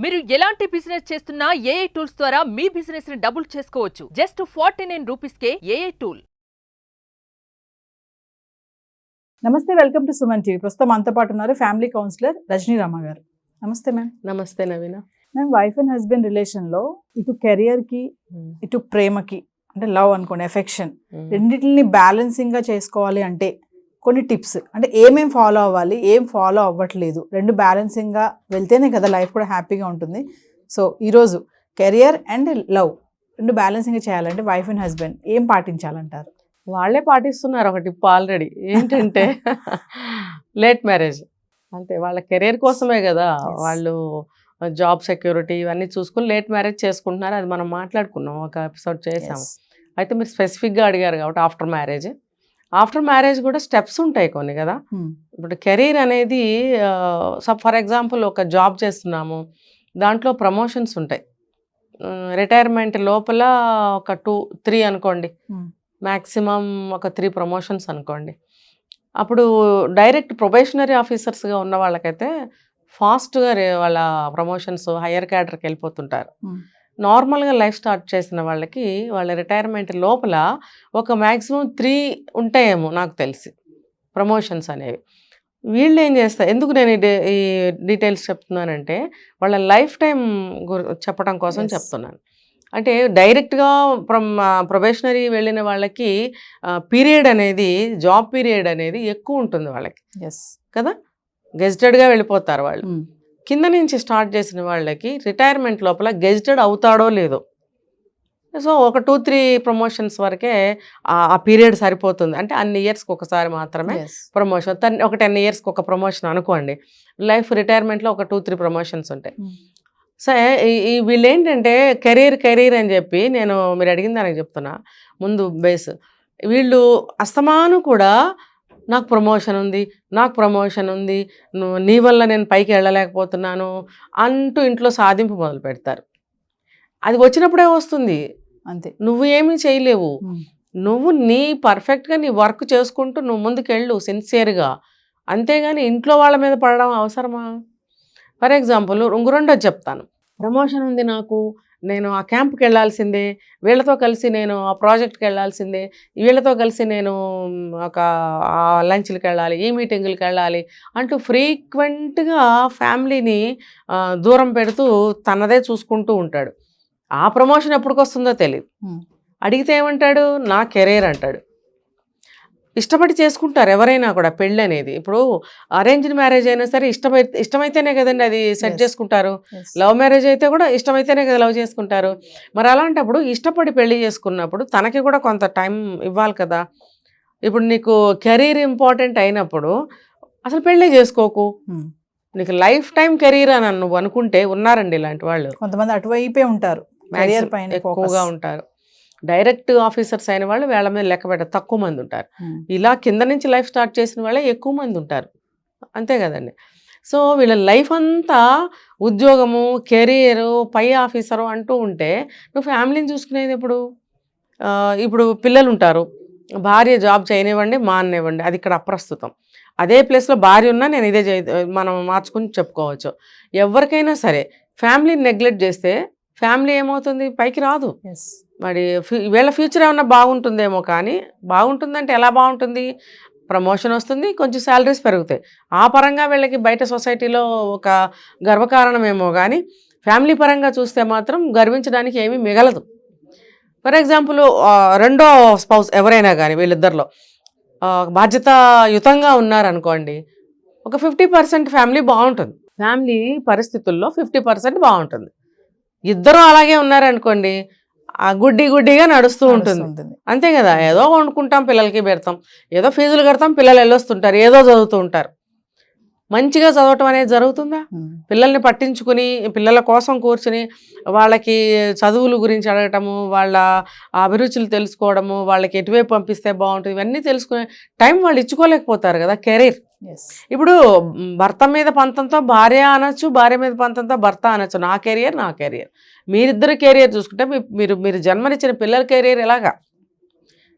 మీరు ఎలాంటి బిజినెస్ చేస్తున్నా ఏఐ టూల్స్ ద్వారా మీ బిజినెస్ ని డబుల్ చేసుకోవచ్చు. జస్ట్ 49 రూపీస్కే ఏఐ టూల్. నమస్తే, వెల్కమ్ టు సుమన్ టీవీ. ప్రస్తుతం మనతో పాటు ఉన్నారు ఫ్యామిలీ కౌన్సిలర్ రజనీ రామ గారు. నమస్తే మ్యామ్. నమస్తే నవీన. మ్యామ్, వైఫ్ అండ్ హస్బెండ్ రిలేషన్లో ఇటు కెరియర్కి ఇటు ప్రేమకి అంటే లవ్ అనుకోండి, ఎఫెక్షన్ రెండింటిని బ్యాలెన్సింగ్గా చేసుకోవాలి అంటే కొన్ని టిప్స్ అంటే ఏమేం ఫాలో అవ్వాలి, ఏం ఫాలో అవ్వట్లేదు, రెండు బ్యాలెన్సింగ్గా వెళ్తేనే కదా లైఫ్ కూడా హ్యాపీగా ఉంటుంది. సో ఈరోజు కెరియర్ అండ్ లవ్ రెండు బ్యాలెన్సింగ్గా చేయాలంటే వైఫ్ అండ్ హస్బెండ్ ఏం పాటించాలంటారు? వాళ్ళే పాటిస్తున్నారు ఒక టిప్ ఆల్రెడీ. ఏంటంటే లేట్ మ్యారేజ్. అంతే, వాళ్ళ కెరీర్ కోసమే కదా వాళ్ళు జాబ్ సెక్యూరిటీ ఇవన్నీ చూసుకుని లేట్ మ్యారేజ్ చేసుకుంటున్నారు. అది మనం మాట్లాడుకున్నాం, ఒక ఎపిసోడ్ చేసాము. అయితే మీరు స్పెసిఫిక్గా అడిగారు కాబట్టి ఆఫ్టర్ మ్యారేజ్ కూడా స్టెప్స్ ఉంటాయి కొన్ని కదా. ఇప్పుడు కెరీర్ అనేది ఫర్ ఎగ్జాంపుల్ ఒక జాబ్ చేస్తున్నాము, దాంట్లో ప్రమోషన్స్ ఉంటాయి. రిటైర్మెంట్ లోపల ఒక 2-3 అనుకోండి, మ్యాక్సిమం ఒక 3 ప్రమోషన్స్ అనుకోండి. అప్పుడు డైరెక్ట్ ప్రొబేషనరీ ఆఫీసర్స్గా ఉన్న వాళ్ళకైతే ఫాస్ట్గా వాళ్ళ ప్రమోషన్స్ హయ్యర్ క్యాడర్కి వెళ్ళిపోతుంటారు. నార్మల్గా లైఫ్ స్టార్ట్ చేసిన వాళ్ళకి వాళ్ళ రిటైర్మెంట్ లోపల ఒక మ్యాక్సిమం 3 ఉంటాయేమో నాకు తెలిసి ప్రమోషన్స్ అనేవి. వీళ్ళు ఏం చేస్తారు, ఎందుకు నేను ఈ డీటెయిల్స్ చెప్తున్నానంటే వాళ్ళ లైఫ్ టైం చెప్పడం కోసం చెప్తున్నాను. అంటే డైరెక్ట్గా ప్రొబేషనరీ వెళ్ళిన వాళ్ళకి పీరియడ్ అనేది, జాబ్ పీరియడ్ అనేది ఎక్కువ ఉంటుంది వాళ్ళకి కదా, గెజిటెడ్గా వెళ్ళిపోతారు వాళ్ళు. కింద నుంచి స్టార్ట్ చేసిన వాళ్ళకి రిటైర్మెంట్ లోపల గెజిటెడ్ అవుతాడో లేదో, సో ఒక 2-3 ప్రమోషన్స్ వరకే ఆ పీరియడ్ సరిపోతుంది. అంటే అన్ని ఇయర్స్కి ఒకసారి మాత్రమే ప్రమోషన్. ఒక 10 ఇయర్స్కి ఒక ప్రమోషన్ అనుకోండి. లైఫ్ రిటైర్మెంట్లో ఒక 2-3 ప్రమోషన్స్ ఉంటాయి. సో వీళ్ళు ఏంటంటే కెరీర్ అని చెప్పి, నేను మీరు అడిగిన దానికి చెప్తున్నా ముందు బేస్, వీళ్ళు అస్తమానం కూడా నాకు ప్రమోషన్ ఉంది, నీ వల్ల నేను పైకి వెళ్ళలేకపోతున్నాను అంటూ ఇంట్లో సాధింపు మొదలు పెడతారు. అది వచ్చినప్పుడే వస్తుంది, అంతే. నువ్వు ఏమీ చేయలేవు, నువ్వు పర్ఫెక్ట్గా నీ వర్క్ చేసుకుంటూ నువ్వు ముందుకెళ్ళు సిన్సియర్గా, అంతేగాని ఇంట్లో వాళ్ళ మీద పడడం అవసరమా? ఫర్ ఎగ్జాంపుల్ రెండోది చెప్తాను. ప్రమోషన్ ఉంది నాకు, నేను ఆ క్యాంప్కి వెళ్ళాల్సిందే, వీళ్ళతో కలిసి నేను ఆ ప్రాజెక్ట్కి వెళ్ళాల్సిందే, వీళ్ళతో కలిసి నేను ఒక లంచ్కి వెళ్ళాలి, ఈ మీటింగులకి వెళ్ళాలి అంటూ ఫ్రీక్వెంట్గా ఫ్యామిలీని దూరం పెడుతూ తనదే చూసుకుంటూ ఉంటాడు. ఆ ప్రమోషన్ ఎప్పటికి వస్తుందో తెలియదు. అడిగితే ఏమంటాడు, నా కెరీర్ అంటాడు. ఇష్టపడి చేసుకుంటారు ఎవరైనా కూడా పెళ్ళి అనేది. ఇప్పుడు అరేంజ్డ్ మ్యారేజ్ అయినా సరే ఇష్టమైతేనే కదండి అది సెట్ చేసుకుంటారు. లవ్ మ్యారేజ్ అయితే కూడా ఇష్టమైతేనే కదా లవ్ చేసుకుంటారు. మరి అలాంటప్పుడు ఇష్టపడి పెళ్లి చేసుకున్నప్పుడు తనకి కూడా కొంత టైం ఇవ్వాలి కదా. ఇప్పుడు నీకు కెరీర్ ఇంపార్టెంట్ అయినప్పుడు అసలు పెళ్ళి చేసుకోకు, నీకు లైఫ్ టైం కెరీర్ అని నువ్వు అనుకుంటే, ఉన్నారండి ఇలాంటి వాళ్ళు, కొంతమంది అటువైపే ఉంటారు, ఎక్కువగా ఉంటారు. డైరెక్ట్ ఆఫీసర్స్ అయిన వాళ్ళు వేళ మీద లెక్క పెట్ట తక్కువ మంది ఉంటారు. ఇలా కింద నుంచి లైఫ్ స్టార్ట్ చేసిన వాళ్ళే ఎక్కువ మంది ఉంటారు, అంతే కదండి. సో వీళ్ళ లైఫ్ అంతా ఉద్యోగము, కెరీరు, పై ఆఫీసరు అంటూ ఉంటే నువ్వు ఫ్యామిలీని చూసుకునేది ఎప్పుడు? ఇప్పుడు పిల్లలు ఉంటారు, భార్య జాబ్ చేయనివ్వండి, మానేవ్వండి, అది ఇక్కడ అప్రస్తుతం. అదే ప్లేస్లో భార్య ఉన్నా నేను ఇదే మనం మార్చుకుని చెప్పుకోవచ్చు. ఎవరికైనా సరే ఫ్యామిలీని నెగ్లెక్ట్ చేస్తే ఫ్యామిలీ ఏమవుతుంది, పైకి రాదు. మరి వీళ్ళ ఫ్యూచర్ ఏమన్నా బాగుంటుందేమో, కానీ బాగుంటుందంటే ఎలా బాగుంటుంది? ప్రమోషన్ వస్తుంది, కొంచెం శాలరీస్ పెరుగుతాయి, ఆ పరంగా వీళ్ళకి బయట సొసైటీలో ఒక గర్వకారణమేమో, కానీ ఫ్యామిలీ పరంగా చూస్తే మాత్రం గర్వించడానికి ఏమీ మిగలదు. ఫర్ ఎగ్జాంపుల్ రెండో స్పౌస్ ఎవరైనా కానీ వీళ్ళిద్దరిలో బాధ్యతాయుతంగా ఉన్నారనుకోండి, ఒక 50% ఫ్యామిలీ బాగుంటుంది. ఫ్యామిలీ పరిస్థితుల్లో 50% బాగుంటుంది. ఇద్దరు అలాగే ఉన్నారనుకోండి, ఆ గుడ్డిగా నడుస్తూ ఉంటుంది, అంతే కదా. ఏదో వండుకుంటాం, పిల్లలకి పెడతాం, ఏదో ఫీజులు కడతాం, పిల్లలు వెళ్ళొస్తుంటారు, ఏదో చదువుతూ ఉంటారు. మంచిగా చదవటం అనేది జరుగుతుందా? పిల్లల్ని పట్టించుకుని పిల్లల కోసం కూర్చుని వాళ్ళకి చదువుల గురించి అడగటము, వాళ్ళ అభిరుచులు తెలుసుకోవడము, వాళ్ళకి ఎటువైపు పంపిస్తే బాగుంటుంది, ఇవన్నీ తెలుసుకునే టైం వాళ్ళు ఇచ్చుకోలేకపోతారు కదా. కెరీర్, ఇప్పుడు భర్త మీద పంతంతో భార్య అనొచ్చు, భార్య మీద పంతంతో భర్త అనొచ్చు. నా కెరియర్ మీరిద్దరు కెరియర్ చూసుకుంటే మీరు జన్మనిచ్చిన పిల్లల కెరియర్ ఎలాగా?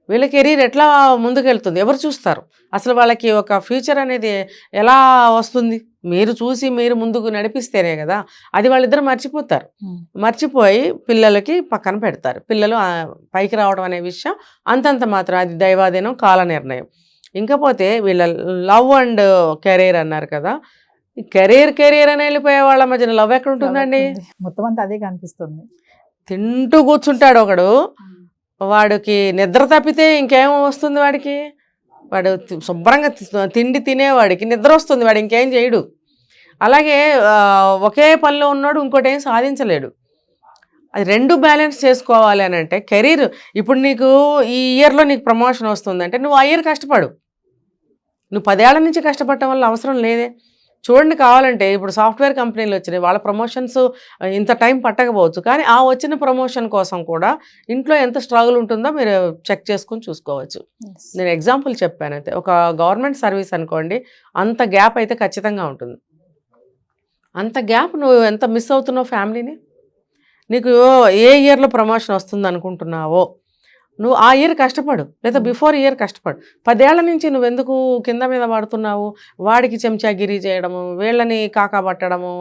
వీళ్ళ కెరీర్ ఎట్లా ముందుకెళ్తుంది, ఎవరు చూస్తారు, అసలు వాళ్ళకి ఒక ఫ్యూచర్ అనేది ఎలా వస్తుంది, మీరు చూసి మీరు ముందుకు నడిపిస్తేనే కదా. అది వాళ్ళిద్దరు మర్చిపోతారు. మర్చిపోయి పిల్లలకి పక్కన పెడతారు. పిల్లలు పైకి రావడం అనే విషయం అంతంత మాత్రం, అది దైవాధీనం, కాల నిర్ణయం. ఇంకపోతే వీళ్ళ లవ్ అండ్ కెరీర్ అన్నారు కదా, కెరీర్ అని వెళ్ళిపోయే వాళ్ళ మధ్యన లవ్ ఎక్కడ ఉంటుందండి? మొత్తం అంతా అదే కనిపిస్తుంది. తింటూ కూర్చుంటాడు ఒకడు, వాడికి నిద్ర తప్పితే ఇంకేం వస్తుంది వాడికి? వాడు శుభ్రంగా తిండి తినేవాడికి నిద్ర వస్తుంది, వాడు ఇంకేం చేయడు. అలాగే ఒకే పనిలో ఉన్నాడు, ఇంకోటి ఏం సాధించలేడు. అది రెండు బ్యాలెన్స్ చేసుకోవాలి అని అంటే కెరీర్, ఇప్పుడు నీకు ఈ ఇయర్లో నీకు ప్రమోషన్ వస్తుందంటే నువ్వు ఆ ఇయర్ కష్టపడు. నువ్వు 10 ఏళ్ల నుంచి కష్టపడటం వల్ల అవసరం లేదే. చూడండి, కావాలంటే ఇప్పుడు సాఫ్ట్వేర్ కంపెనీలు వచ్చినాయి, వాళ్ళ ప్రమోషన్స్ ఇంత టైం పట్టకపోవచ్చు, కానీ ఆ వచ్చిన ప్రమోషన్ కోసం కూడా ఇంట్లో ఎంత స్ట్రగుల్ ఉంటుందో మీరు చెక్ చేసుకుని చూసుకోవచ్చు. నేను ఎగ్జాంపుల్ చెప్పాను అయితే, ఒక గవర్నమెంట్ సర్వీస్ అనుకోండి, అంత గ్యాప్ అయితే ఖచ్చితంగా ఉంటుంది. అంత గ్యాప్ నువ్వు ఎంత మిస్ అవుతున్నావు ఫ్యామిలీని. నీకు ఏ ఇయర్లో ప్రమోషన్ వస్తుంది అనుకుంటున్నావో నువ్వు ఆ ఇయర్ కష్టపడు, లేదా బిఫోర్ ఇయర్ కష్టపడు. 10 ఏళ్ల నుంచి నువ్వెందుకు కింద మీద పడుతున్నావు? వాడికి చెంచాగిరి చేయడము, వీళ్ళని కాకాబట్టడము,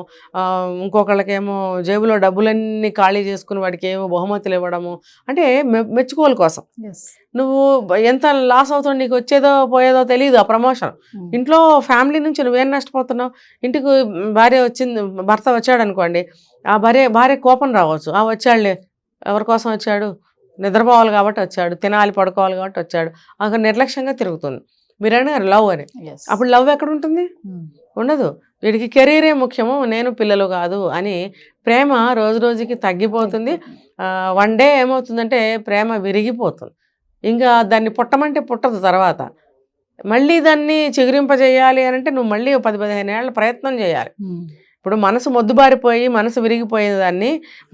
ఇంకొకళ్ళకేమో జేబులో డబ్బులన్నీ ఖాళీ చేసుకుని వాడికి ఏమో బహుమతులు ఇవ్వడము, అంటే మెచ్చుకోలు కోసం. నువ్వు ఎంత లాస్ అవుతావు, నీకు వచ్చేదో పోయేదో తెలియదు ఆ ప్రమోషన్. ఇంట్లో ఫ్యామిలీ నుంచి నువ్వేం నష్టపోతున్నావు? ఇంటికి భర్త వచ్చాడు అనుకోండి, ఆ భార్య కోపం రావచ్చు, వచ్చాడులే, ఎవరి కోసం వచ్చాడు, నిద్రపోవాలి కాబట్టి వచ్చాడు, తినాలి పడుకోవాలి కాబట్టి వచ్చాడు, అక్కడ నిర్లక్ష్యంగా తిరుగుతుంది. మీరు అన్నారు లవ్ అని, అప్పుడు లవ్ ఎక్కడ ఉంటుంది? ఉండదు. వీడికి కెరీరే ముఖ్యము, నేను పిల్లలు కాదు అని ప్రేమ రోజు రోజుకి తగ్గిపోతుంది. వన్ డే ఏమవుతుందంటే ప్రేమ విరిగిపోతుంది. ఇంకా దాన్ని పుట్టమంటే పుట్టదు. తర్వాత మళ్ళీ దాన్ని చిగురింపజేయాలి అని అంటే నువ్వు మళ్ళీ 10-15 ఏళ్ళ ప్రయత్నం చేయాలి. ఇప్పుడు మనసు మొద్దుబారిపోయి మనసు విరిగిపోయిన దాన్ని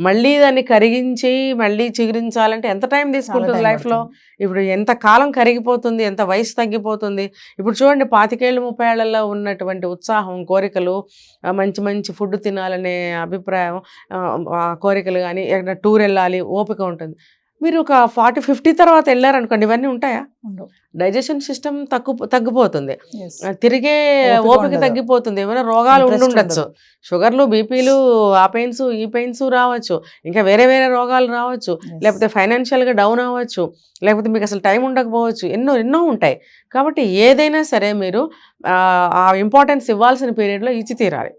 మళ్ళీ దాన్ని కరిగించి మళ్ళీ చిగురించాలంటే ఎంత టైం తీసుకుంటుంది లైఫ్లో? ఇప్పుడు ఎంత కాలం కరిగిపోతుంది, ఎంత వయసు తగ్గిపోతుంది. ఇప్పుడు చూడండి, 25 ఏళ్ళు 30 ఏళ్లలో ఉన్నటువంటి ఉత్సాహం, కోరికలు, మంచి మంచి ఫుడ్ తినాలనే అభిప్రాయం, కోరికలు కానీ ఎక్కడ టూర్ వెళ్ళాలి ఓపిక ఉంటుంది. మీరు ఒక 40-50 తర్వాత వెళ్ళారనుకోండి, ఇవన్నీ ఉంటాయా? డైజెషన్ సిస్టమ్ తగ్గిపోతుంది, తిరిగే ఓపిక తగ్గిపోతుంది, ఏమైనా రోగాలు ఉండొచ్చు, షుగర్లు, బీపీలు, ఆ పెయిన్స్ ఈ పెయిన్స్ రావచ్చు, ఇంకా వేరే వేరే రోగాలు రావచ్చు, లేకపోతే ఫైనాన్షియల్గా డౌన్ అవ్వచ్చు, లేకపోతే మీకు అసలు టైం ఉండకపోవచ్చు, ఎన్నో ఉంటాయి. కాబట్టి ఏదైనా సరే మీరు ఆ ఇంపార్టెన్స్ ఇవ్వాల్సిన పీరియడ్లో ఇచ్చి తీరాలి.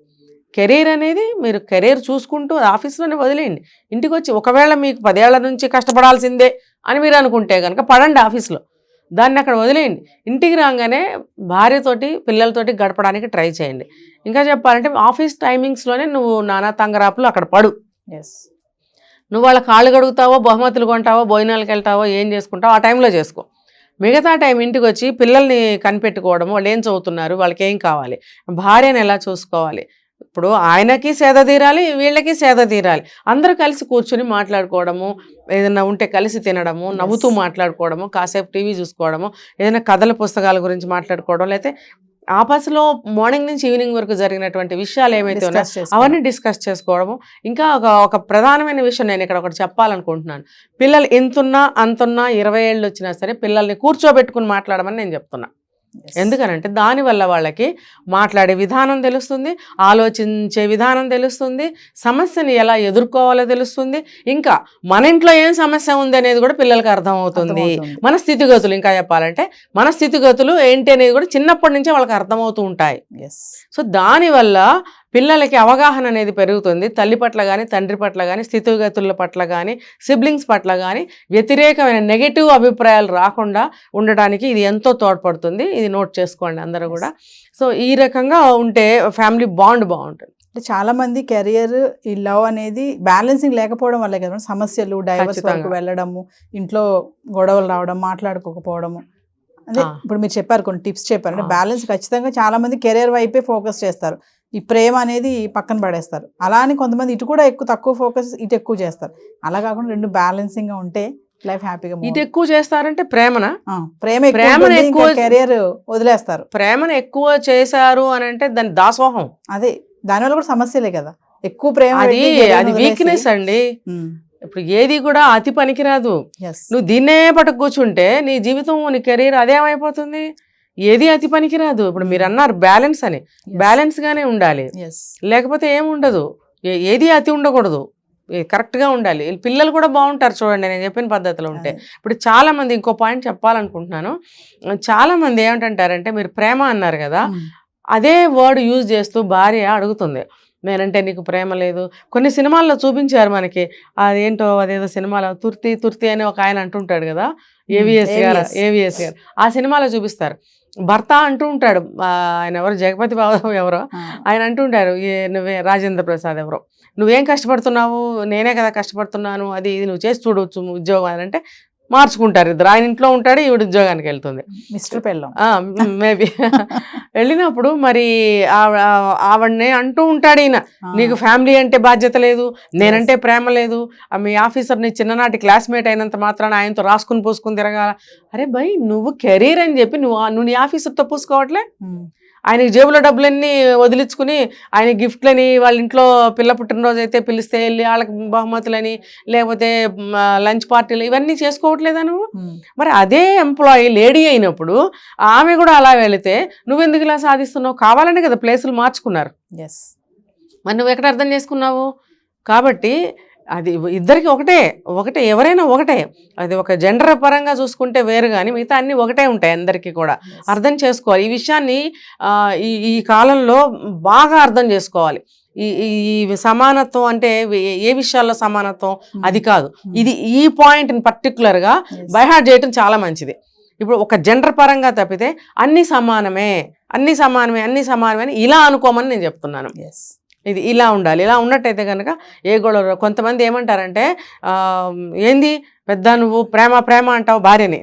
కెరీర్ అనేది మీరు కెరీర్ చూసుకుంటూ ఆఫీస్లోనే వదిలేయండి. ఇంటికి వచ్చి ఒకవేళ మీకు 10 ఏళ్ల నుంచి కష్టపడాల్సిందే అని మీరు అనుకుంటే కనుక పడండి ఆఫీస్లో, దాన్ని అక్కడ వదిలేయండి. ఇంటికి రాగానే భార్యతోటి పిల్లలతోటి గడపడానికి ట్రై చేయండి. ఇంకా చెప్పాలంటే ఆఫీస్ టైమింగ్స్లోనే నువ్వు నానా తంగరాపులు అక్కడ పడు. నువ్వు వాళ్ళ కాళ్ళు గడుగుతావో, బహుమతులు కొంటావో, భోజనాలకు వెళ్తావో, ఏం చేసుకుంటావో ఆ టైంలో చేసుకో. మిగతా టైం ఇంటికి వచ్చి పిల్లల్ని కనిపెట్టుకోవడము, వాళ్ళు ఏం చదువుతున్నారు, వాళ్ళకి ఏం కావాలి, భార్యను ఎలా చూసుకోవాలి, ఇప్పుడు ఆయనకి సేద తీరాలి, వీళ్ళకి సేద తీరాలి. అందరూ కలిసి కూర్చుని మాట్లాడుకోవడము, ఏదైనా ఉంటే కలిసి తినడము, నవ్వుతూ మాట్లాడుకోవడము, కాసేపు టీవీ చూసుకోవడము, ఏదైనా కథల పుస్తకాల గురించి మాట్లాడుకోవడం, లేకపోతే ఆఫీస్లో మార్నింగ్ నుంచి ఈవినింగ్ వరకు జరిగినటువంటి విషయాలు ఏమైతే ఉన్నాయో అవన్నీ డిస్కస్ చేసుకోవడము. ఇంకా ఒక ప్రధానమైన విషయం నేను ఇక్కడ ఒకటి చెప్పాలనుకుంటున్నాను. పిల్లలు ఎంతున్నా అంతున్నా 20 ఏళ్ళు వచ్చినా సరే పిల్లల్ని కూర్చోబెట్టుకుని మాట్లాడమని నేను చెప్తున్నా. ఎందుకనంటే దానివల్ల వాళ్ళకి మాట్లాడే విధానం తెలుస్తుంది, ఆలోచించే విధానం తెలుస్తుంది, సమస్యని ఎలా ఎదుర్కోవాలో తెలుస్తుంది, ఇంకా మన ఇంట్లో ఏం సమస్య ఉంది అనేది కూడా పిల్లలకి అర్థమవుతుంది. మన స్థితిగతులు, ఇంకా చెప్పాలంటే మన స్థితిగతులు ఏంటి అనేది కూడా చిన్నప్పటి నుంచే వాళ్ళకి అర్థమవుతూ ఉంటాయి. సో దానివల్ల పిల్లలకి అవగాహన అనేది పెరుగుతుంది. తల్లి పట్ల కానీ, తండ్రి పట్ల కానీ, స్థితిగతుల పట్ల కానీ, సిబ్లింగ్స్ పట్ల కానీ వ్యతిరేకమైన నెగటివ్ అభిప్రాయాలు రాకుండా ఉండడానికి ఇది ఎంతో తోడ్పడుతుంది. ఇది నోట్ చేసుకోండి అందరూ కూడా. సో ఈ రకంగా ఉంటే ఫ్యామిలీ బాండ్ బాగుంటుంది. అంటే చాలా మంది కెరియర్, ఈ లవ్ అనేది బ్యాలెన్సింగ్ లేకపోవడం వల్లే కదా సమస్యలు, డైవర్స్ వరకు వెళ్ళడము, ఇంట్లో గొడవలు రావడం, మాట్లాడుకోకపోవడము. అదే ఇప్పుడు మీరు చెప్పారు, కొన్ని టిప్స్ చెప్పారు. అంటే బ్యాలెన్స్ ఖచ్చితంగా చాలా మంది కెరియర్ వైపే ఫోకస్ చేస్తారు, ఈ ప్రేమ అనేది పక్కన పడేస్తారు. అలా అని కొంతమంది ఇటు కూడా తక్కువ ఫోకస్, ఇటు ఎక్కువ చేస్తారు. అలా కాకుండా రెండు బ్యాలెన్సింగ్ గా ఉంటే లైఫ్ హ్యాపీగా. ఇటు ఎక్కువ చేస్తారంటే ప్రేమను ఎక్కువ కెరియర్ వదిలేస్తారు. ప్రేమను ఎక్కువ చేశారు అని అంటే దాని దాసోహం. అదే దానివల్ల కూడా సమస్యలే కదా. ఎక్కువ ప్రేమ అది వీక్నెస్ అండి. ఇప్పుడు ఏది కూడా అతి పనికిరాదు. ఎస్ నువ్వు దీన్నే పట్టుకు కూర్చుంటే నీ జీవితం నీ కెరీర్ అదేమైపోతుంది. ఏది అతి పనికిరాదు. ఇప్పుడు మీరు అన్నారు బ్యాలెన్స్ అని, బ్యాలెన్స్ గానే ఉండాలి, ఎస్ లేకపోతే ఏముండదు. ఏది అతి ఉండకూడదు, కరెక్ట్గా ఉండాలి. పిల్లలు కూడా బాగుంటారు చూడండి నేను చెప్పిన పద్ధతిలో ఉంటే. ఇప్పుడు చాలా మంది ఇంకో పాయింట్ చెప్పాలనుకుంటున్నాను. చాలా మంది ఏమంటారంటే మీరు ప్రేమ అన్నారు కదా, అదే వర్డ్ యూజ్ చేస్తూ భార్య అడుగుతుంది నేనంటే నీకు ప్రేమ లేదు. కొన్ని సినిమాల్లో చూపించారు మనకి, అదేంటో అదేదో సినిమాలో తుర్తి తుర్తి అని ఒక ఆయన అంటుంటాడు కదా, ఏవిఎస్ గారు. ఆ సినిమాలో చూపిస్తారు. భర్త అంటూ ఉంటాడు, ఆయన ఎవరు జగపతి బాబు ఎవరో ఆయన అంటుంటారు, నువ్వే రాజేంద్ర ప్రసాద్ ఎవరో, నువ్వేం కష్టపడుతున్నావు, నేనే కదా కష్టపడుతున్నాను, అది ఇది నువ్వు చేసి చూడవచ్చు ఉద్యోగం అని అంటే మార్చుకుంటారు ఇద్దరు. ఆయన ఇంట్లో ఉంటాడు, ఈవిడ ఉద్యోగానికి వెళ్తుంది. మిస్టర్ పెళ్ళం మేబీ వెళ్ళినప్పుడు మరి ఆవిడనే అంటూ ఉంటాడు ఈయన, నీకు ఫ్యామిలీ అంటే బాధ్యత లేదు, నేనంటే ప్రేమ లేదు, మీ ఆఫీసర్ నీ చిన్ననాటి క్లాస్మేట్ అయినంత మాత్రాన ఆయనతో రాసుకుని పూసుకుని తిరగాల. అరే భయ్ నువ్వు కెరీర్ అని చెప్పి నువ్వు నీ ఆఫీసర్తో పూసుకోవట్లే. ఆయనకి జేబులో డబ్బులన్నీ వదిలించుకుని ఆయన గిఫ్ట్లని, వాళ్ళ ఇంట్లో పిల్ల పుట్టినరోజు అయితే పిలిస్తే వెళ్ళి వాళ్ళకి బహుమతులని, లేకపోతే లంచ్ పార్టీలు ఇవన్నీ చేసుకోవట్లేదా నువ్వు? మరి అదే ఎంప్లాయీ లేడీ అయినప్పుడు ఆమె కూడా అలా వెళితే నువ్వెందుకు ఇలా సాధిస్తున్నావు? కావాలనే కదా ప్లేసులు మార్చుకున్నారు. మరి నువ్వు ఎక్కడ అర్థం చేసుకున్నావు? కాబట్టి అది ఇద్దరికి ఒకటే ఎవరైనా ఒకటే. అది ఒక జెండర్ పరంగా చూసుకుంటే వేరు, కానీ మిగతా అన్నీ ఒకటే ఉంటాయి అందరికీ కూడా. అర్థం చేసుకోవాలి ఈ విషయాన్ని. ఈ కాలంలో బాగా అర్థం చేసుకోవాలి. ఈ సమానత్వం అంటే ఏ విషయాల్లో సమానత్వం అది కాదు, ఇది ఈ పాయింట్ని పర్టికులర్గా బైహార్ట్ చేయటం చాలా మంచిది. ఇప్పుడు ఒక జెండర్ పరంగా తప్పితే అన్ని సమానమే అని ఇలా అనుకోమని నేను చెప్తున్నాను. ఇది ఇలా ఉండాలి. ఇలా ఉన్నట్టయితే కనుక ఏ గొడవ. కొంతమంది ఏమంటారంటే ఏంది పెద్ద నువ్వు ప్రేమ అంటావు భార్యని,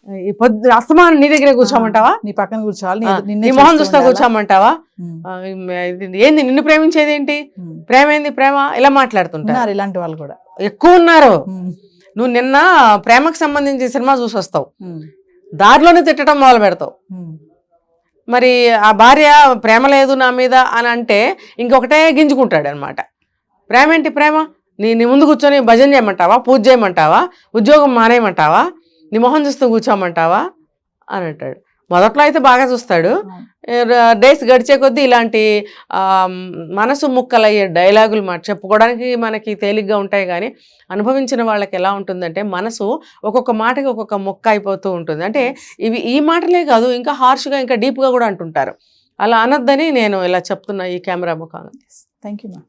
అస్తమానం నీ దగ్గరే కూర్చోమంటావా, నీ పక్కన కూర్చోవాలి, నీ మొహం చూస్తా కూర్చోమంటావా, ఏంది నిన్ను ప్రేమించేది ఏంటి, ప్రేమ ఏంది ప్రేమ, ఇలా మాట్లాడుతుంటారు. ఇలాంటి వాళ్ళు కూడా ఎక్కువ ఉన్నారు. నువ్వు నిన్న ప్రేమకు సంబంధించి సినిమా చూసి వస్తావు, దారిలోనే తిట్టడం మొదలు పెడతావు. మరి ఆ భార్య ప్రేమ లేదు నా మీద అని అంటే ఇంకొకటే గింజుకుంటాడు అనమాట. ప్రేమ ఏంటి ప్రేమ? నీ ముందు కూర్చొని భజన చేయమంటావా, పూజ చేయమంటావా, ఉద్యోగం మానేయమంటావా, నీ మొహం చూస్తూ కూర్చోమంటావా అని అంటాడు. మొదట్లో అయితే బాగా చూస్తాడు, డేస్ గడిచే కొద్దీ ఇలాంటి మనసు ముక్కలయ్యే డైలాగులు చెప్పుకోవడానికి మనకి తేలిగ్గా ఉంటాయి, కానీ అనుభవించిన వాళ్ళకి ఎలా ఉంటుందంటే మనసు ఒక్కొక్క మాటకి ఒక్కొక్క ముక్క అయిపోతూ ఉంటుంది. అంటే ఈ మాటలే కాదు, ఇంకా హార్ష్గా ఇంకా డీప్గా కూడా అంటుంటారు. అలా అనొద్దని నేను ఇలా చెప్తున్నా ఈ కెమెరా ముఖంగా. Thank you ma'am.